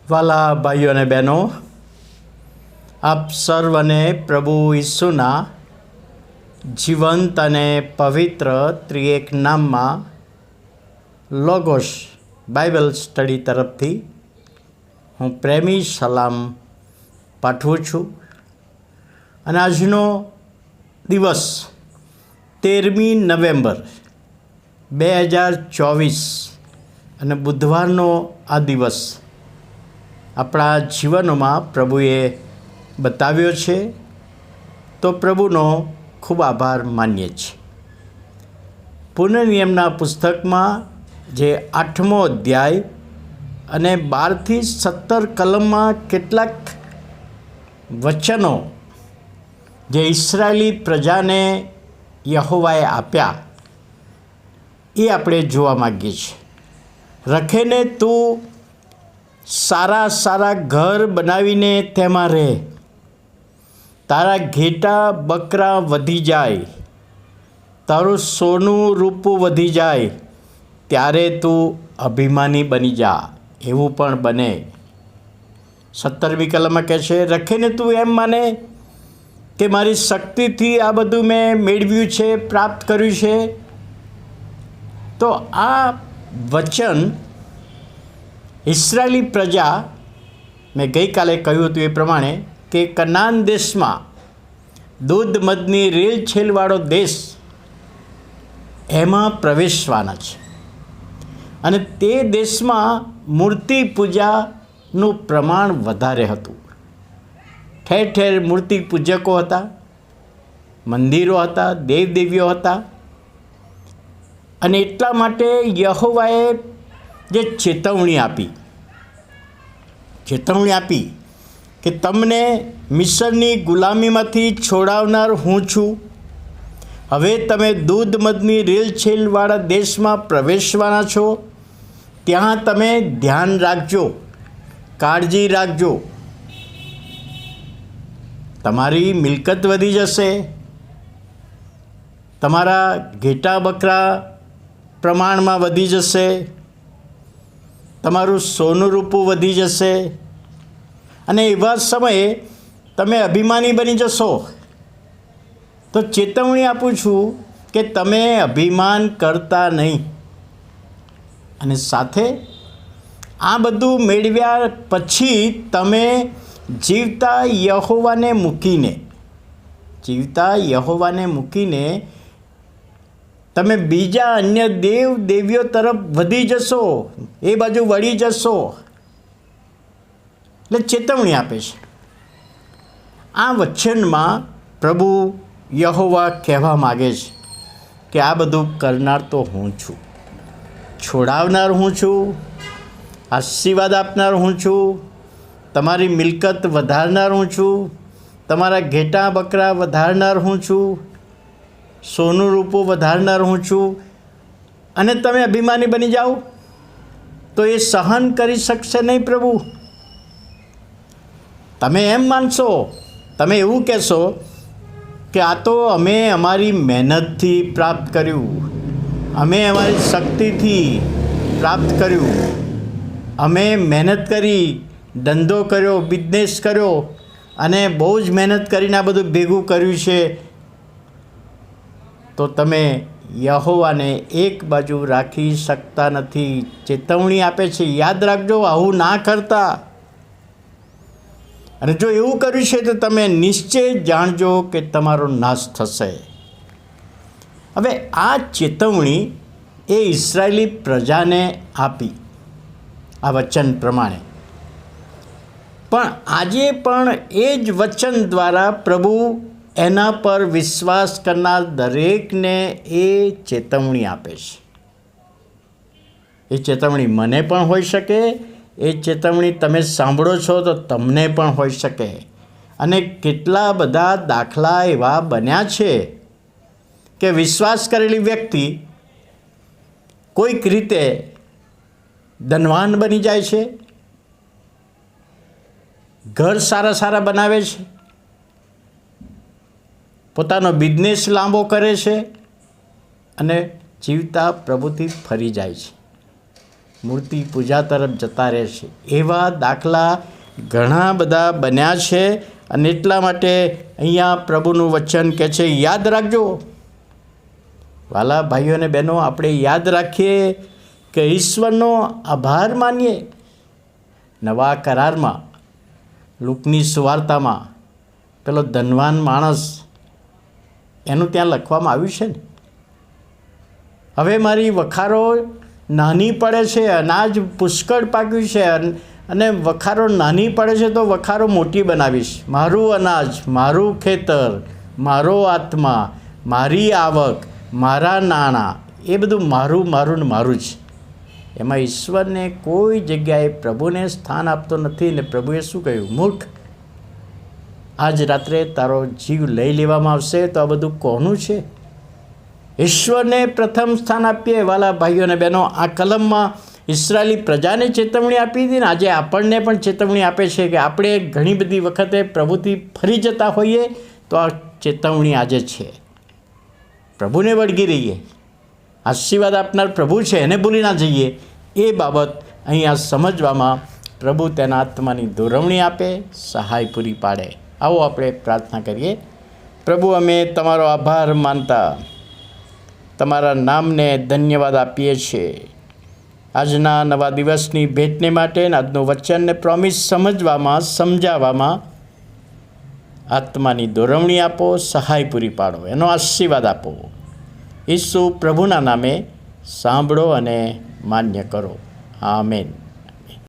વાલા ભાઈઓ અને બહેનો, આપ સર્વને પ્રભુ ઈસુના જીવંત અને પવિત્ર ત્રિએક નામમાં લોગોસ બાઇબલ સ્ટડી તરફથી હું પ્રેમી સલામ પાઠવું છું. અને આજનો દિવસ 13મી નવેમ્બર 2024 અને બુધવારનો આ દિવસ આપણા જીવનોમાં પ્રભુએ બતાવ્યો છે, તો પ્રભુનો ખૂબ આભાર માનીએ છીએ. પુનર્નિયમના પુસ્તકમાં જે 8મો અધ્યાય અને 12 થી 17 કલમમાં કેટલાક વચનો જે ઇસરાયેલી પ્રજાને યહોવાએ આપ્યા એ આપણે જોવા માગીએ છીએ. રખેને તું સારા સારા ઘર બનાવીને તેમાં રહે, તારા ઘેટા બકરા વધી જાય, તારું સોનું રૂપું વધી જાય, ત્યારે તું અભિમાની બની જા, એવું પણ બને. 17મી કલમમાં કહે છે, રખેને તું એમ માને કે મારી શક્તિથી આ બધું મેં મેળવ્યું છે, પ્રાપ્ત કર્યું છે. તો આ વચન ઇસરાયેલી પ્રજા, મેં ગઈકાલે કહ્યું હતું એ પ્રમાણે, કે કનાન દેશમાં દૂધ મધની રેલછેલવાળો દેશ એમાં પ્રવેશવાના છે. અને તે દેશમાં મૂર્તિ પૂજાનું પ્રમાણ વધારે હતું. ઠેર ઠેર મૂર્તિ પૂજકો હતા, મંદિરો હતા, દેવદેવીઓ હતા. અને એટલા માટે યહોવાએ જે ચેતવણી આપી કે તમને મિસરની ગુલામીમાંથી છોડાવનાર હું છું. હવે તમે દૂધ મધની રેલછેલવાળા દેશમાં પ્રવેશવાના છો. ત્યાં તમે ધ્યાન રાખજો, કાળજી રાખજો. તમારી મિલકત વધી જશે, તમારા ઘેટા બકરા પ્રમાણમાં વધી જશે, તમારું સોનું રૂપું વધી જશે, અને એવા સમયે તમે અભિમાની બની જશો. તો ચેતવણી આપું છું કે તમે અભિમાન કરતા નહીં. અને સાથે આ બધું મેળવ્યા પછી તમે જીવતા યહોવાને મૂકીને તમે બીજા અન્ય દેવીઓ તરફ વધી જશો, એ બાજુ વળી જશો. એટલે ચેતવણી આપે છે. આ વચનમાં પ્રભુ યહોવા કહેવા માગે છે કે આ બધું કરનાર તો હું છું, છોડાવનાર હું છું, આશીર્વાદ આપનાર હું છું, તમારી મિલકત વધારનાર હું છું, તમારા ઘેટા બકરા વધારનાર હું છું, સોનું રૂપું વધારનાર હું છું. અને તમે અભિમાની બની જાઓ તો એ સહન કરી શકશે નહીં પ્રભુ. તમે એમ માનશો, તમે એવું કહેશો કે આ તો અમે અમારી મહેનતથી પ્રાપ્ત કર્યું, અમે અમારી શક્તિથી પ્રાપ્ત કર્યું, અમે મહેનત કરી, ધંધો કર્યો, બિઝનેસ કર્યો, અને બહુ જ મહેનત કરીને આ બધું ભેગું કર્યું છે. તો તમે યહોવાને એક બાજુ રાખી શકતા નથી. ચેતવણી આપે છે, યાદ રાખજો, આવું ના કરતા. અને જો એવું કર્યું છે તો તમે નિશ્ચય જાણજો કે તમારો નાશ થશે. હવે આ ચેતવણી એ ઇસરાયેલી પ્રજાને આપી આ વચન પ્રમાણે. પણ આજે પણ એ જ વચન દ્વારા પ્રભુ એના પર વિશ્વાસ કરનાર દરેકને એ ચેતવણી આપે છે. એ ચેતવણી મને પણ હોઈ શકે, એ ચેતવણી તમે સાંભળો છો તો તમને પણ હોઈ શકે. અને કેટલા બધા દાખલા એવા બન્યા છે કે વિશ્વાસ કરેલી વ્યક્તિ કોઈક રીતે ધનવાન બની જાય છે, ઘર સારા સારા બનાવે છે, પોતાનો બિઝનેસ લાંબો કરે છે, અને જીવતા પ્રભુથી ફરી જાય છે. મૂર્તિ પૂજા તરફ જતા રહે છે. એવા દાખલા ઘણા બધા બન્યા છે. અને એટલા માટે અહીંયા પ્રભુનું વચન કહે છે, યાદ રાખજો. વાલા ભાઈઓ અને બહેનો, આપણે યાદ રાખીએ કે ઈશ્વરનો આભાર માનીએ. નવા કરારમાં લુકની સુવાર્તામાં પેલો ધનવાન માણસ એનું ત્યાં લખવામાં આવ્યું છે ને, હવે મારી વખારો નાની પડે છે, અનાજ પુષ્કળ પાક્યું છે અને વખારો નાની પડે છે તો વખારો મોટી બનાવીશ. મારું અનાજ, મારું ખેતર, મારો આત્મા, મારી આવક, મારા નાણાં, એ બધું મારું મારું ને મારું જ. એમાં ઈશ્વરને કોઈ જગ્યાએ પ્રભુને સ્થાન આપતો નથી. ને પ્રભુએ શું કહ્યું? મૂર્ખ, આજ રાત્રે તારો જીવ લઈ લેવામાં આવશે તો આ બધું કોનું છે? ઈશ્વરને પ્રથમ સ્થાન આપીએ. વાલા ભાઈઓ અને બહેનો, આ કલમમાં ઇસરાયેલી પ્રજાને ચેતવણી આપી હતી ને આજે આપણને પણ ચેતવણી આપે છે કે આપણે ઘણી બધી વખતે પ્રભુથી ફરી જતા હોઈએ તો આ ચેતવણી આજે છે. પ્રભુને વળગી રહીએ. આશીર્વાદ આપનાર પ્રભુ છે, એને ભૂલી ના જઈએ. એ બાબત અહીંયા સમજવામાં પ્રભુ તેના આત્માની દોરવણી આપે, સહાય પૂરી પાડે. આવો આપણે પ્રાર્થના કરીએ. પ્રભુ, અમે તમારો આભાર માનતા તમારા નામને ધન્યવાદ આપીએ છીએ. આજના નવા દિવસની ભેટને માટે આજનું વચનને પ્રોમિસ સમજવામાં, સમજાવવામાં આત્માની દોરવણી આપો, સહાય પૂરી પાડો, એનો આશીર્વાદ આપો. ઈસુ પ્રભુના નામે સાંભળો અને માન્ય કરો. આમેન.